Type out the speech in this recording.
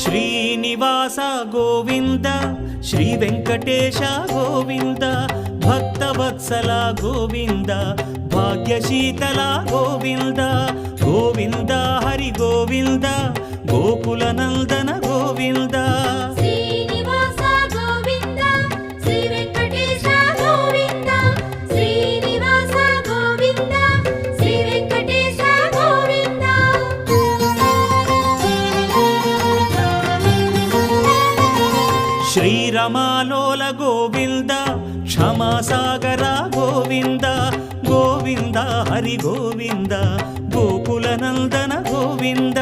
Srinivasa Govinda Shri Venkatesha Govinda Bhaktavatsala Govinda భాగ్యశీతల Govinda Govinda Hari Govinda Gokula Nandana Govinda Srinivasa Govinda Shri Venkatesha Govinda Srinivasa Govinda Shri Venkatesha Govinda శ్రీరమాలోల Govinda క్షమాసాగర Govinda Govinda Hari Govinda Gokula Nandana Govinda